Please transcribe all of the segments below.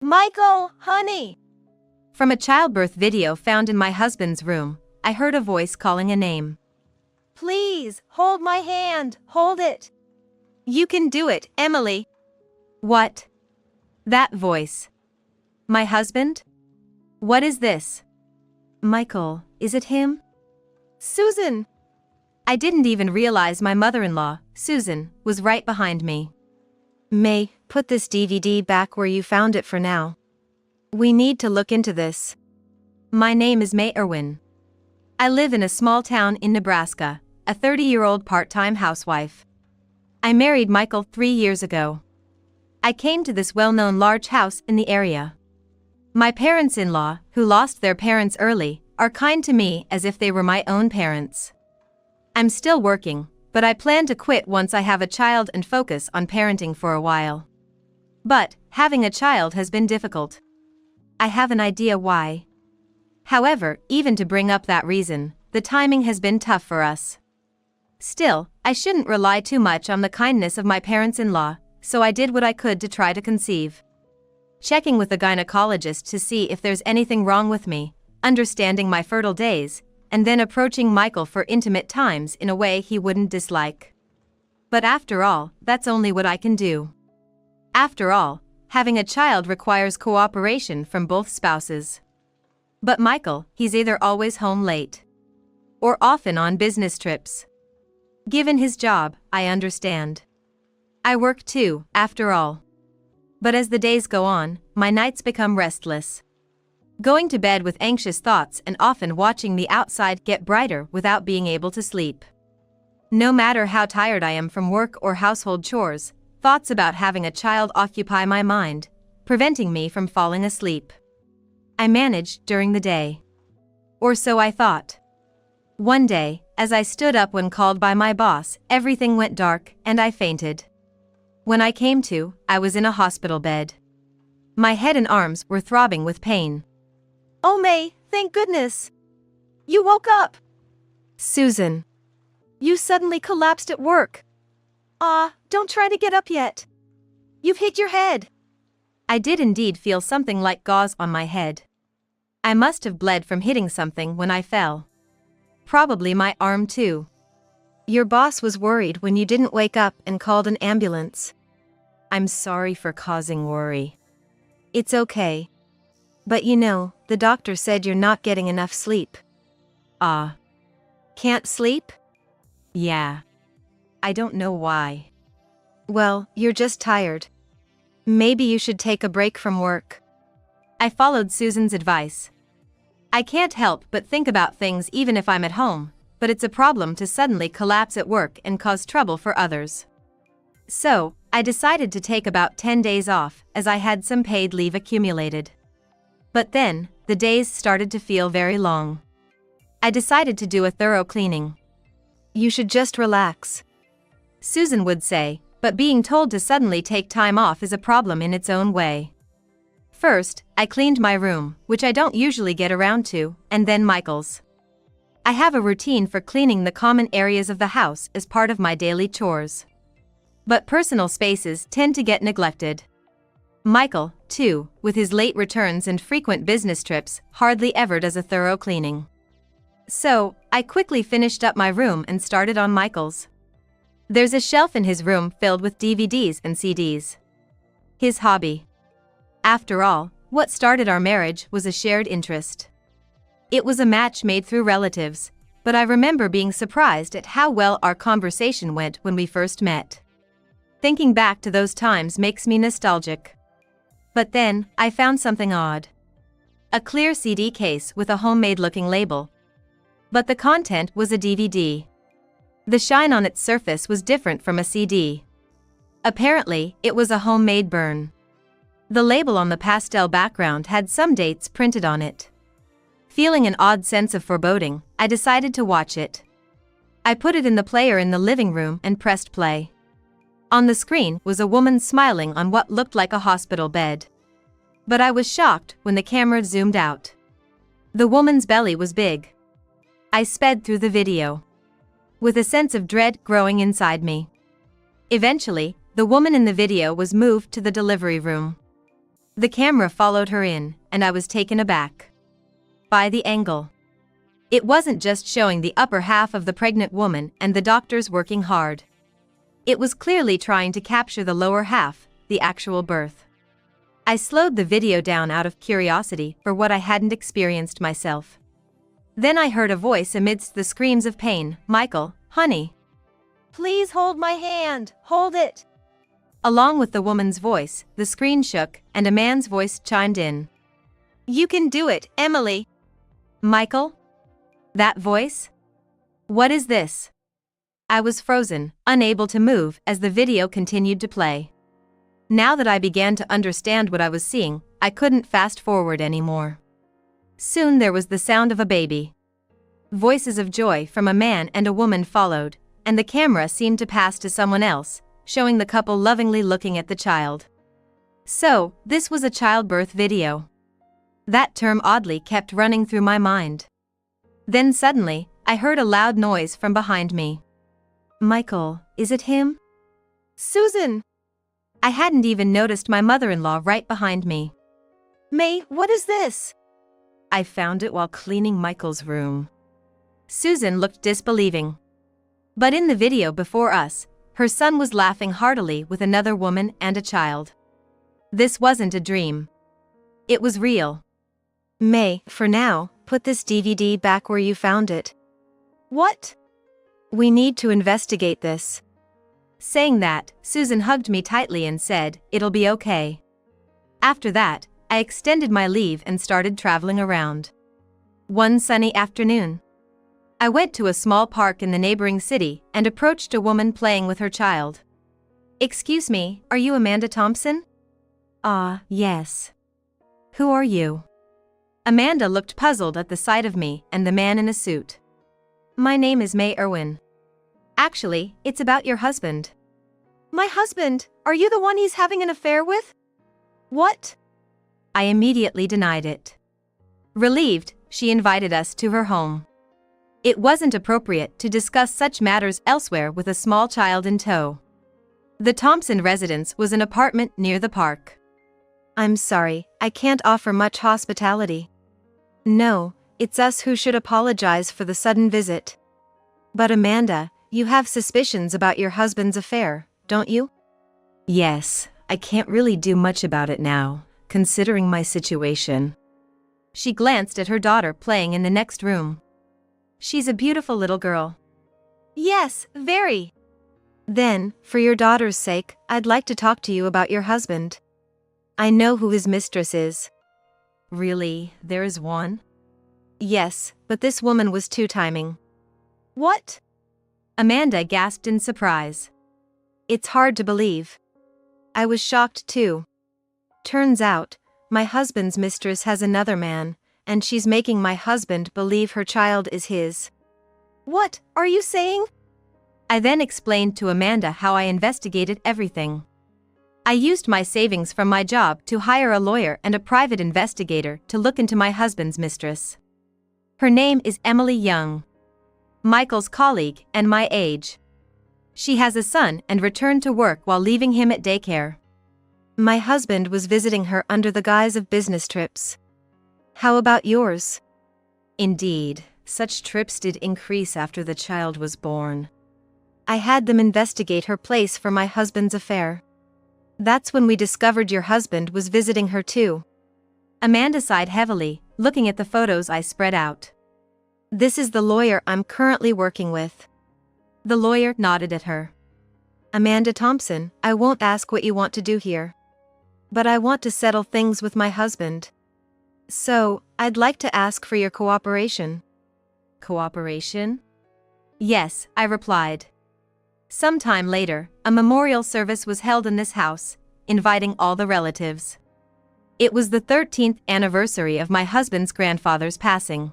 Michael, honey! From a childbirth video found in my husband's room, I heard a voice calling a name. Please, hold my hand, hold it. You can do it, Emily. What? That voice. My husband? What is this? Michael, is it him? Susan! I didn't even realize my mother-in-law, Susan, was right behind me. May, put this DVD back where you found it for now. We need to look into this. My name is May Irwin. I live in a small town in Nebraska, a 30-year-old part-time housewife. I married Michael 3 years ago. I came to this well-known large house in the area. My parents-in-law, who lost their parents early, are kind to me as if they were my own parents. I'm still working, but I plan to quit once I have a child and focus on parenting for a while. But, having a child has been difficult. I have an idea why. However, even to bring up that reason, the timing has been tough for us. Still, I shouldn't rely too much on the kindness of my parents-in-law, so I did what I could to try to conceive. Checking with a gynecologist to see if there's anything wrong with me, understanding my fertile days, and then approaching Michael for intimate times in a way he wouldn't dislike. But after all, that's only what I can do. After all, having a child requires cooperation from both spouses. But Michael, he's either always home late or often on business trips. Given his job, I understand. I work too, after all. But as the days go on, my nights become restless. Going to bed with anxious thoughts and often watching the outside get brighter without being able to sleep. No matter how tired I am from work or household chores, thoughts about having a child occupy my mind, preventing me from falling asleep. I managed during the day. Or so I thought. One day, as I stood up when called by my boss, everything went dark and I fainted. When I came to, I was in a hospital bed. My head and arms were throbbing with pain. Oh May, thank goodness. You woke up. Susan. You suddenly collapsed at work. Don't try to get up yet. You've hit your head. I did indeed feel something like gauze on my head. I must have bled from hitting something when I fell. Probably my arm too. Your boss was worried when you didn't wake up and called an ambulance. I'm sorry for causing worry. It's okay. But you know, the doctor said you're not getting enough sleep. Can't sleep? Yeah. I don't know why. Well, you're just tired. Maybe you should take a break from work. I followed Susan's advice. I can't help but think about things even if I'm at home, but it's a problem to suddenly collapse at work and cause trouble for others. So, I decided to take about 10 days off, as I had some paid leave accumulated. But then, the days started to feel very long. I decided to do a thorough cleaning. You should just relax, Susan would say, but being told to suddenly take time off is a problem in its own way. First, I cleaned my room, which I don't usually get around to, and then Michael's. I have a routine for cleaning the common areas of the house as part of my daily chores. But personal spaces tend to get neglected. Michael, too, with his late returns and frequent business trips, hardly ever does a thorough cleaning. So, I quickly finished up my room and started on Michael's. There's a shelf in his room filled with DVDs and CDs. His hobby. After all, what started our marriage was a shared interest. It was a match made through relatives, but I remember being surprised at how well our conversation went when we first met. Thinking back to those times makes me nostalgic. But then, I found something odd. A clear CD case with a homemade-looking label. But the content was a DVD. The shine on its surface was different from a CD. Apparently, it was a homemade burn. The label on the pastel background had some dates printed on it. Feeling an odd sense of foreboding, I decided to watch it. I put it in the player in the living room and pressed play. On the screen was a woman smiling on what looked like a hospital bed. But I was shocked when the camera zoomed out. The woman's belly was big. I sped through the video, with a sense of dread growing inside me. Eventually, the woman in the video was moved to the delivery room. The camera followed her in, and I was taken aback by the angle. It wasn't just showing the upper half of the pregnant woman and the doctors working hard. It was clearly trying to capture the lower half, the actual birth. I slowed the video down out of curiosity for what I hadn't experienced myself. Then I heard a voice amidst the screams of pain, "Michael, honey. Please hold my hand, hold it." Along with the woman's voice, the screen shook, and a man's voice chimed in. "You can do it, Emily." "Michael? That voice? What is this?" I was frozen, unable to move as the video continued to play. Now that I began to understand what I was seeing, I couldn't fast forward anymore. Soon there was the sound of a baby. Voices of joy from a man and a woman followed, and the camera seemed to pass to someone else, showing the couple lovingly looking at the child. So, this was a childbirth video. That term oddly kept running through my mind. Then suddenly, I heard a loud noise from behind me. "Michael, is it him?" "Susan!" I hadn't even noticed my mother-in-law right behind me. "May, what is this?" "I found it while cleaning Michael's room." Susan looked disbelieving. But in the video before us, her son was laughing heartily with another woman and a child. This wasn't a dream. It was real. "May, for now, put this DVD back where you found it." "What?" "We need to investigate this." Saying that, Susan hugged me tightly and said, "It'll be okay." After that, I extended my leave and started traveling around. One sunny afternoon, I went to a small park in the neighboring city and approached a woman playing with her child. "Excuse me, are you Amanda Thompson?" Yes." "Who are you?" Amanda looked puzzled at the sight of me and the man in a suit. "My name is May Irwin. Actually, it's about your husband." "My husband? Are you the one he's having an affair with?" "What?" I immediately denied it. Relieved, she invited us to her home. It wasn't appropriate to discuss such matters elsewhere with a small child in tow. The Thompson residence was an apartment near the park. "I'm sorry, I can't offer much hospitality." "No, it's us who should apologize for the sudden visit." "But Amanda, you have suspicions about your husband's affair, don't you?" "Yes, I can't really do much about it now, considering my situation." She glanced at her daughter playing in the next room. "She's a beautiful little girl." "Yes, very." "Then, for your daughter's sake, I'd like to talk to you about your husband. I know who his mistress is." "Really, there is one?" "Yes, but this woman was two-timing." "What?" Amanda gasped in surprise. "It's hard to believe. I was shocked too. Turns out, my husband's mistress has another man, and she's making my husband believe her child is his." "What are you saying?" I then explained to Amanda how I investigated everything. I used my savings from my job to hire a lawyer and a private investigator to look into my husband's mistress. Her name is Emily Young, Michael's colleague and my age. She has a son and returned to work while leaving him at daycare. My husband was visiting her under the guise of business trips. How about yours? Indeed, such trips did increase after the child was born. I had them investigate her place for my husband's affair. That's when we discovered your husband was visiting her too." Amanda sighed heavily, looking at the photos I spread out. "This is the lawyer I'm currently working with." The lawyer nodded at her. "Amanda Thompson, I won't ask what you want to do here. But I want to settle things with my husband. So, I'd like to ask for your cooperation." "Cooperation?" "Yes," I replied. Sometime later, a memorial service was held in this house, inviting all the relatives. It was the 13th anniversary of my husband's grandfather's passing.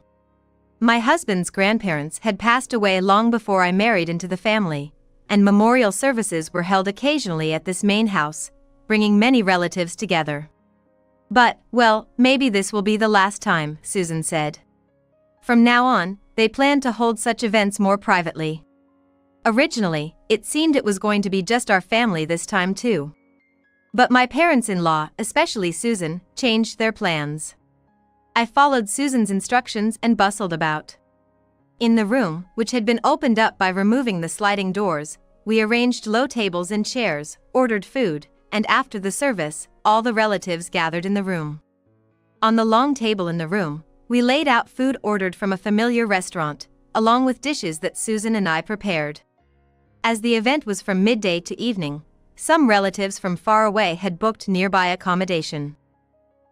My husband's grandparents had passed away long before I married into the family, and memorial services were held occasionally at this main house, bringing many relatives together. "But, well, maybe this will be the last time," Susan said. From now on, they planned to hold such events more privately. Originally, it seemed it was going to be just our family this time too. But my parents-in-law, especially Susan, changed their plans. I followed Susan's instructions and bustled about. In the room, which had been opened up by removing the sliding doors, we arranged low tables and chairs, ordered food, and after the service, all the relatives gathered in the room. On the long table in the room, we laid out food ordered from a familiar restaurant, along with dishes that Susan and I prepared. As the event was from midday to evening, some relatives from far away had booked nearby accommodation.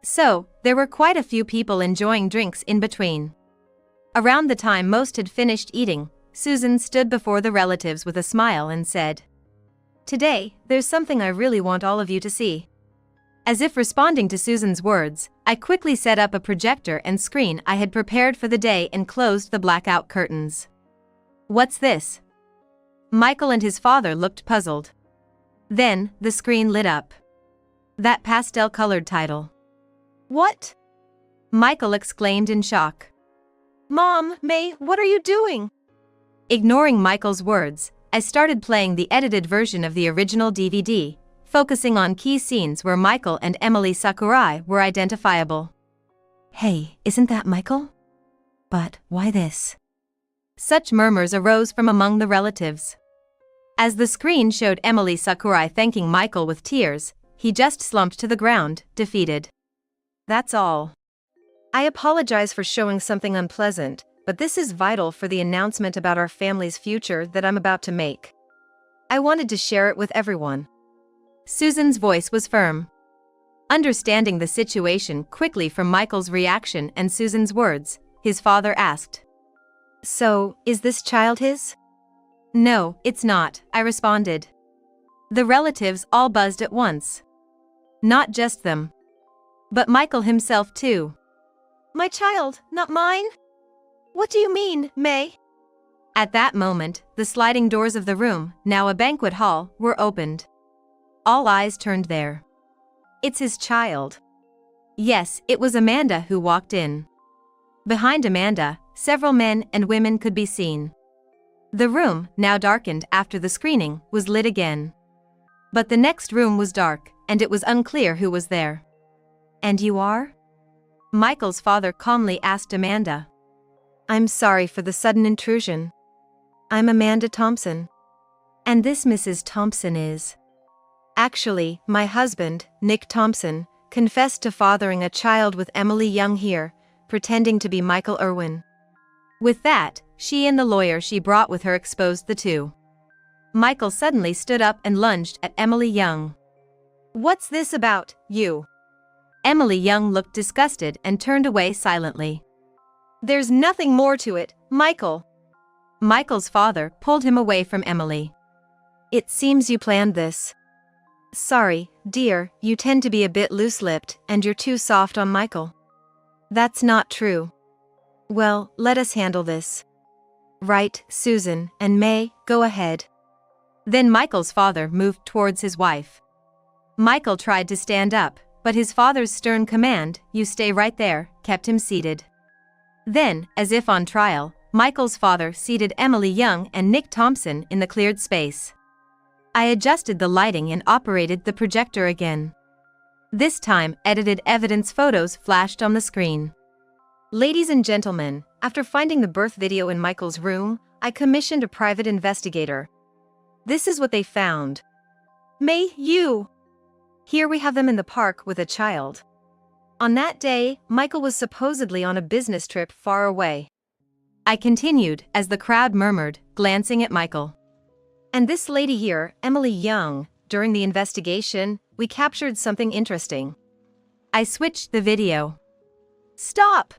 So, there were quite a few people enjoying drinks in between. Around the time most had finished eating, Susan stood before the relatives with a smile and said, "Today, there's something I really want all of you to see." As if responding to Susan's words, I quickly set up a projector and screen I had prepared for the day and closed the blackout curtains. "What's this?" Michael and his father looked puzzled. Then, the screen lit up. That pastel-colored title. What? Michael exclaimed in shock. Mom, May, what are you doing? Ignoring Michael's words, I started playing the edited version of the original DVD, focusing on key scenes where Michael and Emily Sakurai were identifiable. "Hey, isn't that Michael? But why this?" Such murmurs arose from among the relatives. As the screen showed Emily Sakurai thanking Michael with tears, he just slumped to the ground, defeated. "That's all. I apologize for showing something unpleasant, but this is vital for the announcement about our family's future that I'm about to make. I wanted to share it with everyone." Susan's voice was firm. Understanding the situation quickly from Michael's reaction and Susan's words, his father asked, "So, is this child his?" "No, it's not," I responded. The relatives all buzzed at once. Not just them, but Michael himself too. "My child, not mine? What do you mean, May?" At that moment, the sliding doors of the room, now a banquet hall, were opened. All eyes turned there. "It's his child." Yes, it was Amanda who walked in. Behind Amanda, several men and women could be seen. The room, now darkened after the screening, was lit again. But the next room was dark, and it was unclear who was there. "And you are?" Michael's father calmly asked Amanda. "I'm sorry for the sudden intrusion. I'm Amanda Thompson. And this Mrs. Thompson is..." "Actually, my husband, Nick Thompson, confessed to fathering a child with Emily Young here, pretending to be Michael Irwin." With that, she and the lawyer she brought with her exposed the two. Michael suddenly stood up and lunged at Emily Young. "What's this about, you?" Emily Young looked disgusted and turned away silently. "There's nothing more to it, Michael." Michael's father pulled him away from Emily. "It seems you planned this." "Sorry, dear, you tend to be a bit loose-lipped and you're too soft on Michael." "That's not true." "Well, let us handle this." "Right, Susan and May, go ahead." Then Michael's father moved towards his wife. Michael tried to stand up, but his father's stern command, "You stay right there," kept him seated. Then, as if on trial, Michael's father seated Emily Young and Nick Thompson in the cleared space. I adjusted the lighting and operated the projector again. This time, edited evidence photos flashed on the screen. "Ladies and gentlemen, after finding the birth video in Michael's room, I commissioned a private investigator. This is what they found. May, you! Here we have them in the park with a child. On that day, Michael was supposedly on a business trip far away." I continued as the crowd murmured, glancing at Michael. "And this lady here, Emily Young, during the investigation, we captured something interesting." I switched the video. "Stop!"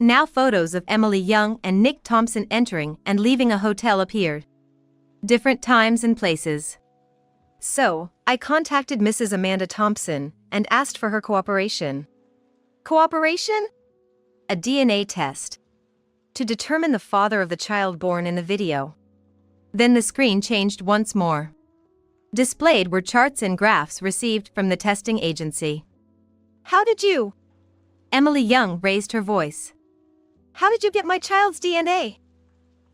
Now photos of Emily Young and Nick Thompson entering and leaving a hotel appeared. Different times and places. So, I contacted Mrs. Amanda Thompson and asked for her cooperation. Cooperation? A DNA test. To determine the father of the child born in the video. Then the screen changed once more. Displayed were charts and graphs received from the testing agency. "How did you?" Emily Young raised her voice. "How did you get my child's DNA?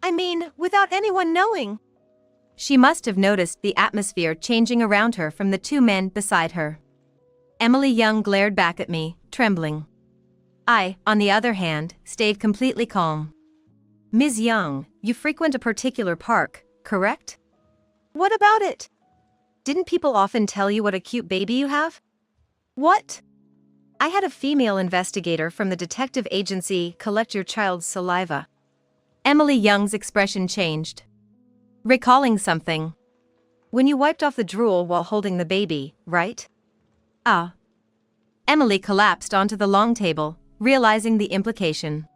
I mean, without anyone knowing?" She must have noticed the atmosphere changing around her from the two men beside her. Emily Young glared back at me, trembling. I, on the other hand, stayed completely calm. Ms. Young, you frequent a particular park, correct? What about it? Didn't people often tell you what a cute baby you have? What? I had a female investigator from the detective agency collect your child's saliva. Emily Young's expression changed. Recalling something. When you wiped off the drool while holding the baby, right? Ah. Emily collapsed onto the long table, realizing the implication.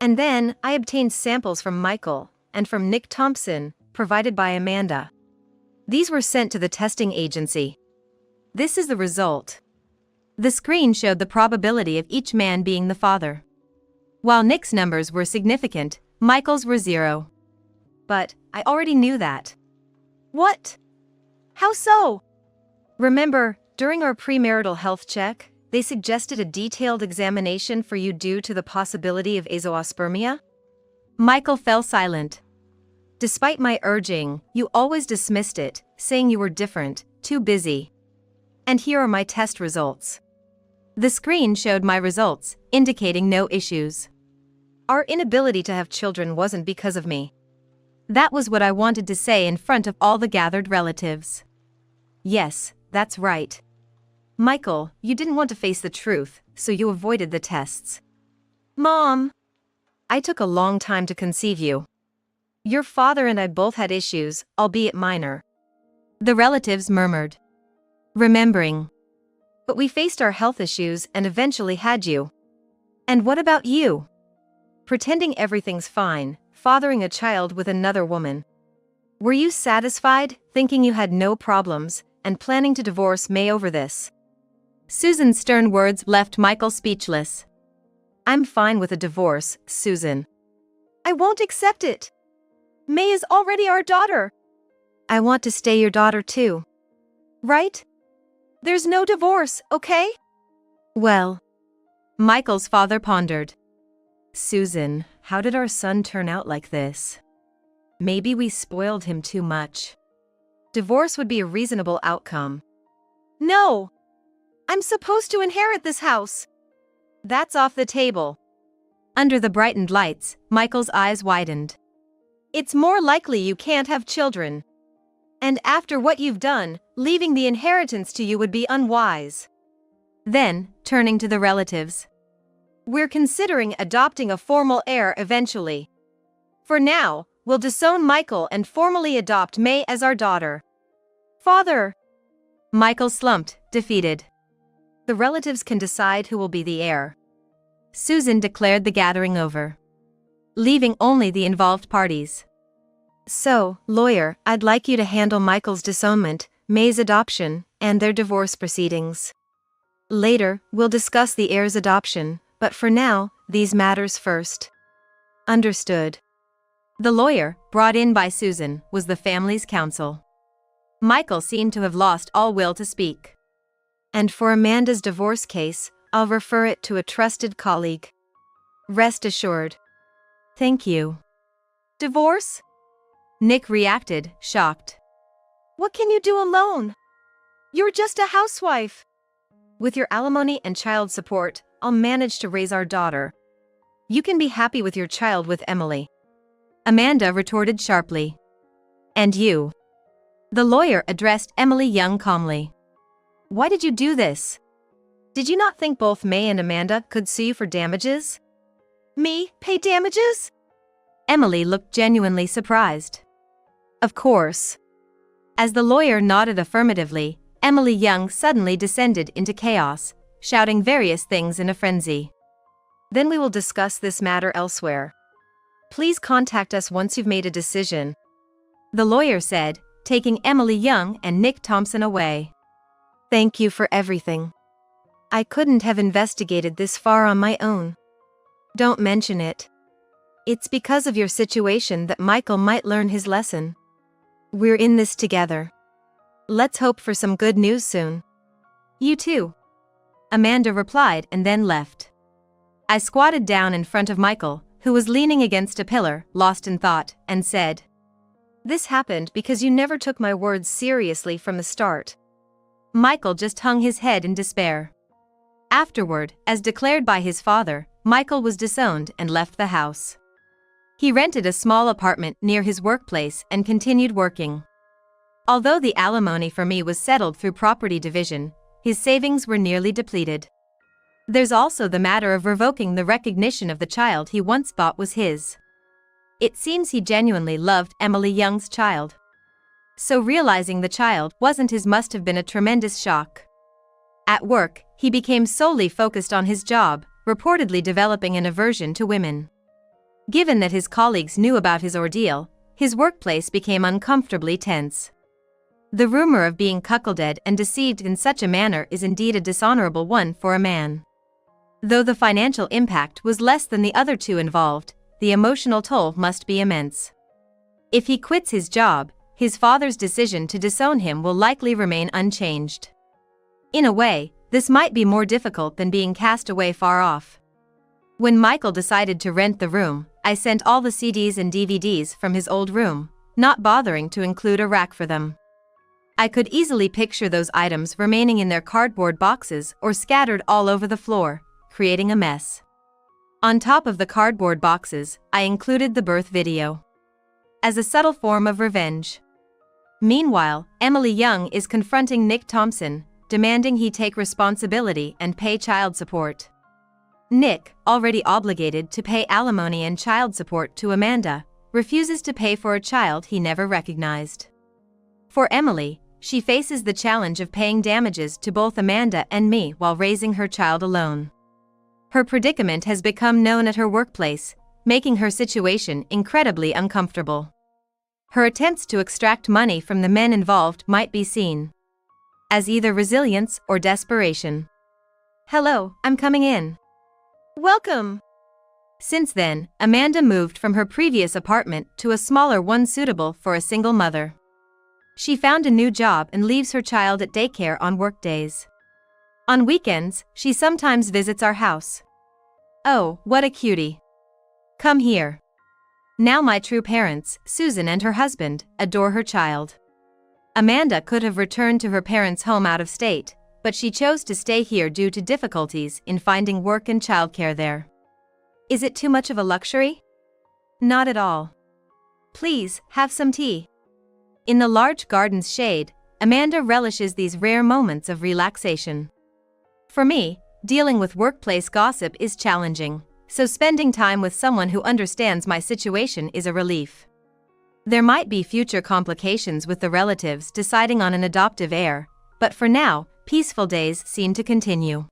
And then, I obtained samples from Michael, and from Nick Thompson, provided by Amanda. These were sent to the testing agency. This is the result. The screen showed the probability of each man being the father. While Nick's numbers were significant, Michael's were 0. But, I already knew that. What? How so? Remember, during our premarital health check, they suggested a detailed examination for you due to the possibility of azoospermia? Michael fell silent. Despite my urging, you always dismissed it, saying you were different, too busy. And here are my test results. The screen showed my results, indicating no issues. Our inability to have children wasn't because of me. That was what I wanted to say in front of all the gathered relatives. Yes, that's right. Michael, you didn't want to face the truth, so you avoided the tests. Mom! I took a long time to conceive you. Your father and I both had issues, albeit minor. The relatives murmured. Remembering. But we faced our health issues and eventually had you. And what about you? Pretending everything's fine, fathering a child with another woman. Were you satisfied, thinking you had no problems, and planning to divorce May over this? Susan's stern words left Michael speechless. I'm fine with a divorce, Susan. I won't accept it. May is already our daughter. I want to stay your daughter too. Right? There's no divorce, okay? Well. Michael's father pondered. Susan, how did our son turn out like this? Maybe we spoiled him too much. Divorce would be a reasonable outcome. No! I'm supposed to inherit this house. That's off the table. Under the brightened lights, Michael's eyes widened. It's more likely you can't have children. And after what you've done, leaving the inheritance to you would be unwise. Then, turning to the relatives. We're considering adopting a formal heir eventually. For now, we'll disown Michael and formally adopt May as our daughter. Father! Michael slumped, defeated. The relatives can decide who will be the heir. Susan declared the gathering over, leaving only the involved parties. So, lawyer, I'd like you to handle Michael's disownment, May's adoption, and their divorce proceedings. Later, we'll discuss the heir's adoption, but for now, these matters first. Understood. The lawyer, brought in by Susan, was the family's counsel. Michael seemed to have lost all will to speak. And for Amanda's divorce case, I'll refer it to a trusted colleague. Rest assured. Thank you. Divorce? Nick reacted, shocked. What can you do alone? You're just a housewife. With your alimony and child support, I'll manage to raise our daughter. You can be happy with your child with Emily. Amanda retorted sharply. And you? The lawyer addressed Emily Young calmly. Why did you do this? Did you not think both May and Amanda could sue you for damages? Me, pay damages? Emily looked genuinely surprised. Of course. As the lawyer nodded affirmatively, Emily Young suddenly descended into chaos, shouting various things in a frenzy. Then we will discuss this matter elsewhere. Please contact us once you've made a decision. The lawyer said, taking Emily Young and Nick Thompson away. Thank you for everything. I couldn't have investigated this far on my own. Don't mention it. It's because of your situation that Michael might learn his lesson. We're in this together. Let's hope for some good news soon. You too. Amanda replied and then left. I squatted down in front of Michael, who was leaning against a pillar, lost in thought, and said, This happened because you never took my words seriously from the start. Michael just hung his head in despair. Afterward, as declared by his father, Michael was disowned and left the house. He rented a small apartment near his workplace and continued working. Although the alimony for me was settled through property division, his savings were nearly depleted. There's also the matter of revoking the recognition of the child he once thought was his. It seems he genuinely loved Emily Young's child. So realizing the child wasn't his must have been a tremendous shock. At work, he became solely focused on his job, reportedly developing an aversion to women. Given that his colleagues knew about his ordeal, his workplace became uncomfortably tense. The rumor of being cuckolded and deceived in such a manner is indeed a dishonorable one for a man. Though the financial impact was less than the other two involved, the emotional toll must be immense. If he quits his job, his father's decision to disown him will likely remain unchanged. In a way, this might be more difficult than being cast away far off. When Michael decided to rent the room, I sent all the CDs and DVDs from his old room, not bothering to include a rack for them. I could easily picture those items remaining in their cardboard boxes or scattered all over the floor, creating a mess. On top of the cardboard boxes, I included the birth video. As a subtle form of revenge. Meanwhile, Emily Young is confronting Nick Thompson, demanding he take responsibility and pay child support. Nick, already obligated to pay alimony and child support to Amanda, refuses to pay for a child he never recognized. For Emily, she faces the challenge of paying damages to both Amanda and me while raising her child alone. Her predicament has become known at her workplace, making her situation incredibly uncomfortable. Her attempts to extract money from the men involved might be seen as either resilience or desperation. "Hello, I'm coming in." "Welcome." Since then, Amanda moved from her previous apartment to a smaller one suitable for a single mother. She found a new job and leaves her child at daycare on workdays. On weekends, she sometimes visits our house. Oh, what a cutie. Come here. Now my true parents, Susan and her husband, adore her child. Amanda could have returned to her parents' home out of state, but she chose to stay here due to difficulties in finding work and childcare there. Is it too much of a luxury? Not at all. Please, have some tea. In the large garden's shade, Amanda relishes these rare moments of relaxation. For me, dealing with workplace gossip is challenging, so spending time with someone who understands my situation is a relief. There might be future complications with the relatives deciding on an adoptive heir, but for now, peaceful days seem to continue.